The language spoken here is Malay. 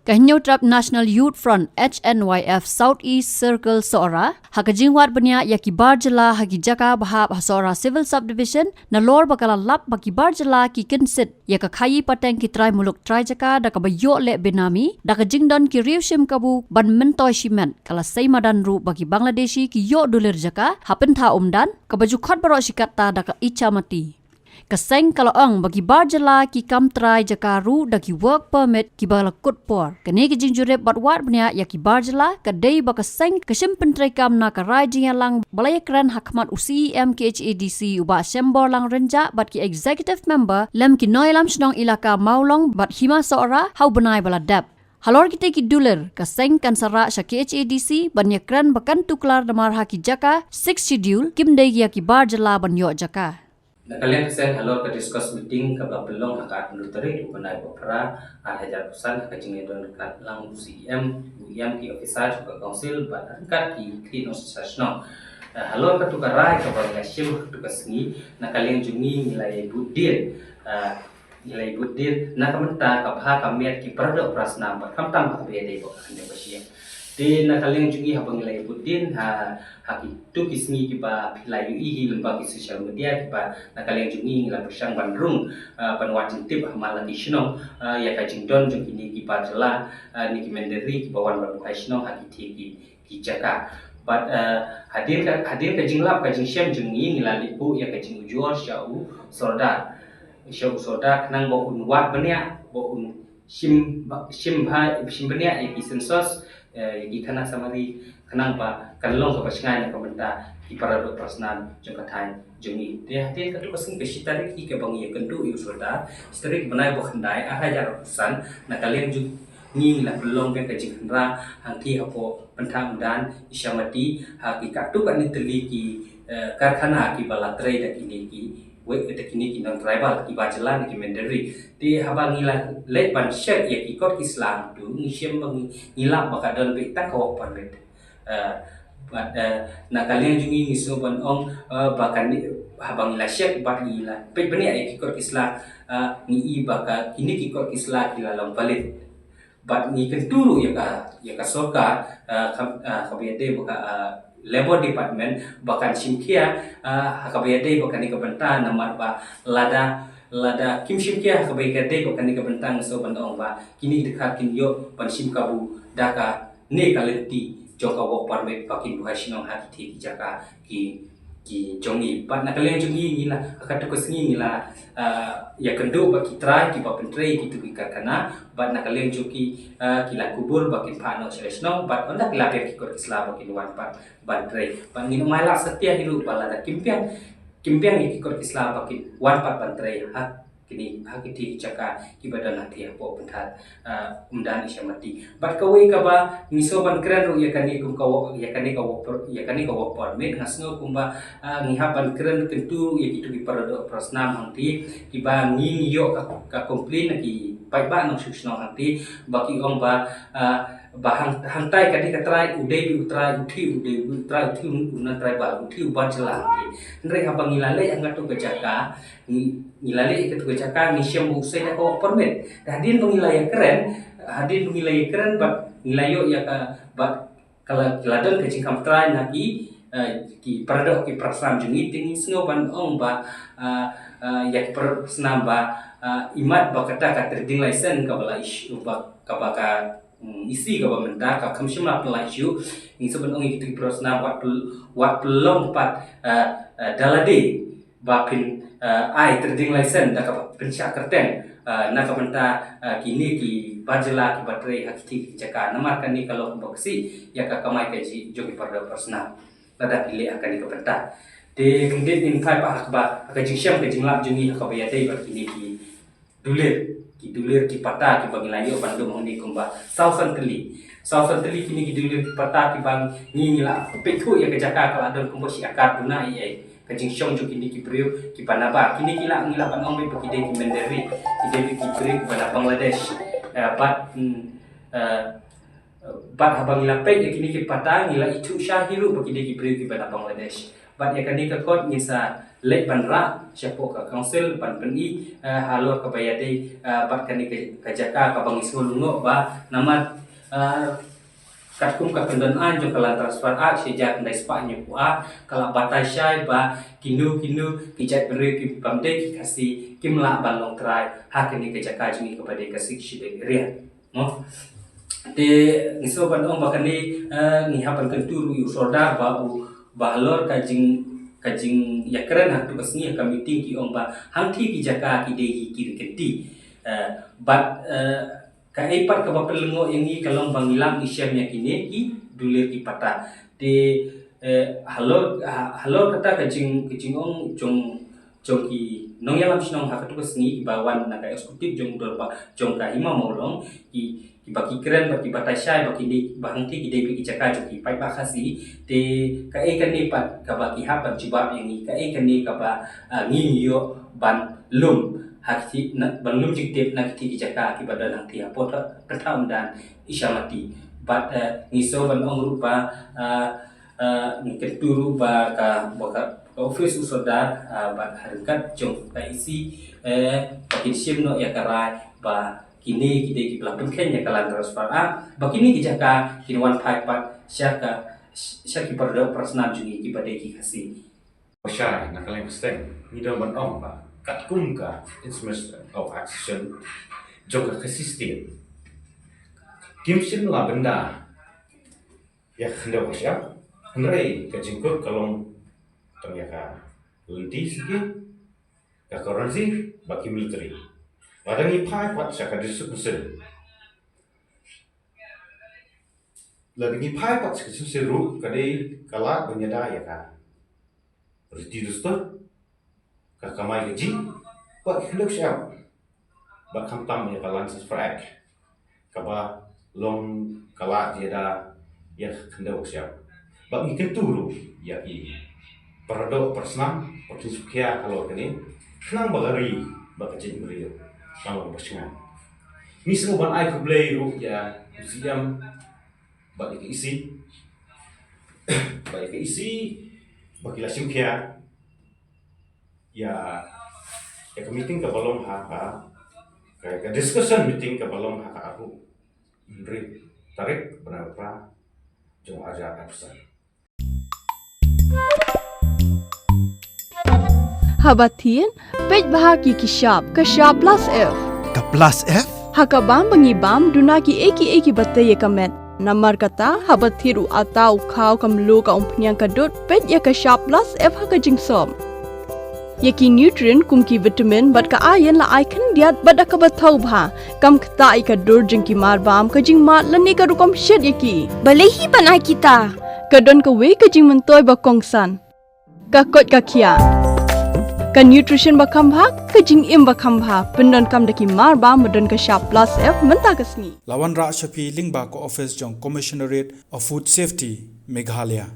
Kahinyo Trap National Youth Front HNYF Southeast Circle Sora hakajingwat banya yaki barjala hagi jaka bahab hasora Civil Subdivision na lor bakala lap baki barjala ki kinsit yaka khayi pateng ki try muluk try jaka da kabayo le benami da kajingdon ki riushim kabu ban mentoy shimen kala sei madan ru bagi Bangladeshi ki yo dolir jaka hapen tha umdan kabaju khot baro shikata da ka icha mati Kaseng kalau ang bagi barjala ki kam try jakaru daki work permit ki bala kutpor. Kani ki jingjurep batwat bnya ya ki barjala kadai baka seng kasim pentrai kam na karai jinga lang balaya kran hakmat UCEM KHADC uba sembor lang renja bat ki executive member lem ki noilam shnong ilaka maulong bat hima seora hau benai bala dap. Halor kita ki duler kaseng kan sara sya KHADC banya kran bakan tuklar damar haki jaka 6 schedule kim dai ya ki barjala banyo jaka. Kalian kesan halo ke discuss meeting ke belong akan menutari di benai beberapa hajar pesan ke jengnya don dekat lang UCM ki officer juga council badan ki clean association halo ke tukarai ke bang shim ke sengi kalian jungi nilai budir na kamenta ka bha kamet ki parado prasna ba kamtam ka be dei bo ande basia di kalian jungi habang nilai budin haki tu kisni ki ba pilai i lembaga sosial media ki ba kalian jungi ngila bersang bandrung panwatin tip hamala ki shino ya ka jingdon jung ini ki ba jela ni ki menderi ki bawan ba bukai shino haki ti ki jaka but hadir ka jinglap ka jingshem jungi ngila lipu ya ka jing ujor syau sorda nang bo unwat benya bo un sim benya ki sensos yagi kana samari kanang ba kanlong ka pasingai na kamenta iparado prasnan jong kathai jongi te hate ka to kasing besitari ki ke bangi kendu yusoda strik banai bo khandai a hajar pesan na kalian ju ngi la belong ke kajinra hangti hapo pentang dan isyamati haki katu kan iteli ki karkhana ki balatre da kini ki we eta kini ki non tribal ki bajalan ki menderi ti habang ngila le ban shek ya ki kot islam tu ngisem bang ngila bakadon be tak ko permit na kalian jungi ngiso ban ong bakan habang ngila shek bat ngila pe bani ya ki kot islam ngi baka kini ki kot islam ki lalang palit bat ngi kenturu ya ka soka kabiyade baka Labor Department bahkan simkia hakabayade bahkan di kebentang nama ba lada kim simkia hakabayade bahkan di kebentang so bandong ba kini dekat kinyo ban sim kabu daka ne kaleti joka wok parmet pakin buhasinong hati ti jaka ki jongi pat na kalian jongi ngila akatu kesngi ngila ya kendo ba kitrai ki ba pentrei ki tu kana bat na kalian joki kila kubur bakin pano selesno bat onda kila ki kor islam bakin wan pat bantrei pan ngino mala setia hiru balada kimpiang ki kor islam bakin wan pat bantrei kini hakiti jaka ibadah nanti apo pentat umdan isyamati bat kawi ka ba ngiso ban kren ru ya kani kum kawo permit ngasno kumba ngihapan kren tentu ya kitu ki parado prasnam hanti kiba ngi yo ka komplain ki pai ba no susno hanti baki ong ba bahang hantai kadi katrai udai utrai uthi unan tribal uthi uban selati ndre habang ngilale angatu kejaka ngilale itu kejaka ngisyam usai da ko permit hadin ngilaya keren bat ngilayo ya ka bat kala ladon ke cingkam trai naki ki parado ki prasam jungi tingi sngoban ong ba ya persnam ba imat bakata ka trading license ka bala isu ba ka isi ka bamenta ka kamshima pelai syu ni sebenong itu prosna wat pelong pat dalade bapin ai trading license da ka pensya kerten na ka menta kini ki bajela ki baterai hakiti jaka namar kan ni kalau boksi ya ka kamai ka ji jogi pada prosna pada pilih akan di kapenta de kendit in kai pa hakba ka jingsyam ka jinglap jungi ka bayate ba kini ki dulir ki pata ki bang layo bandung honi kumba sausan teli kini ki dulir ki pata ki bang ngila peku ya kejaka kala don kumba si akar tuna ai kajing syong jo kini ki priu ki panaba kini kila ngila panong me pekide ki menderi ki priu pada Bangladesh bat habang ngila pe ya kini ki pata ngila itu syahiru pekide ki priu ki pada Bangladesh bat ya kani ka kot ngisa lek banra siapo ka council ban peni halor ka bayade bat kani ka jaka ka bang isulungo ba namat katkum ka kendan anjo kala transfer sejak ndai spanya pu'a kala batai syai ba kindu kijat beri ki pamde ki kasi kimla balong trai hakini ka jaka jingi kepada kasih shide ria no te ngiso ban ong bakani ngihapan kenturu yu sordar ba bahalor kajing yakran hatu kasni ka meeting ki ong ba hangti ki jaka ki dehi kiri kenti but ka epat ka bapelengo yang ni kalong bangilam isyam yakini ki dulir ki pata te halor kata kajing ong jong ki nong yalam sinong hakatu kasni bawan na ka eksekutif jong dorba jong ka hima molong ki baki keren baki batasai baki di bahangti ki depi ki jaka joki pai bakasi te ka kan ni pat ka baki hapan jibab yang ni ka kan ni ka ba nginyo ban lum hakti na ban lum jiktep na ki jaka ki badan hangti apot pertaun dan isyamati bat ngiso ban ong rupa keturu ba ka office usodar ban harkat jong ka isi baki sim no ya karai ba kini kita ki pelapun kenya kalan transfer bakini ki jaka kinwan pai pat syaki perdo personal jungi ki pada ki kasi Syai nak kalian pesen ni dah berong ba kat kumka instrument of action juga kesistem kimsin lah benda ya hendak siap hendak kejingkut kalau ternyata lenti sikit ya currency bagi military padang ni pai pat syaka distribution lagi pai pat seru kadai kalat benyada ya ka reti dusta ka kamai gaji pak hendak siap bak hamtam ya kalan sesfrak kaba long kalat dia dah ya hendak siap bak ngiken turu ya i parado personal pertusukia kalau kini senang bagari bak kecil beriyo kalau bersenang misal ban ai kublai ru ya museum bak isi bagi la simkia ya ke meeting ke balong ha ke discussion meeting ke balong ha aku ndri tarik berapa jong aja absen Habatin, pej bahagi kishab plus F. Ka plus F? Hakabam bangibam dunaki eki batay kamet. Namar kata habatiru atau kau kamlu ka umpnyang kadut pej ya kishab plus F hakajing som. Yaki nutrient kumki vitamin bat ka ayan la icon diat bat akabatau bha. Kam kata ikadur jengki marbam kajing mat lani ka rukom shed yaki. Balehi panai kita. Kadon ka we kajing mentoy bakongsan. Kakot kakia. Ka nutrition bakam bha kajing im bakam bha pendon kam daki marba medon ka sharp plus F menta kasni Lawan Ra Shafi Lingba ko office jong Commissionerate of Food Safety Meghalaya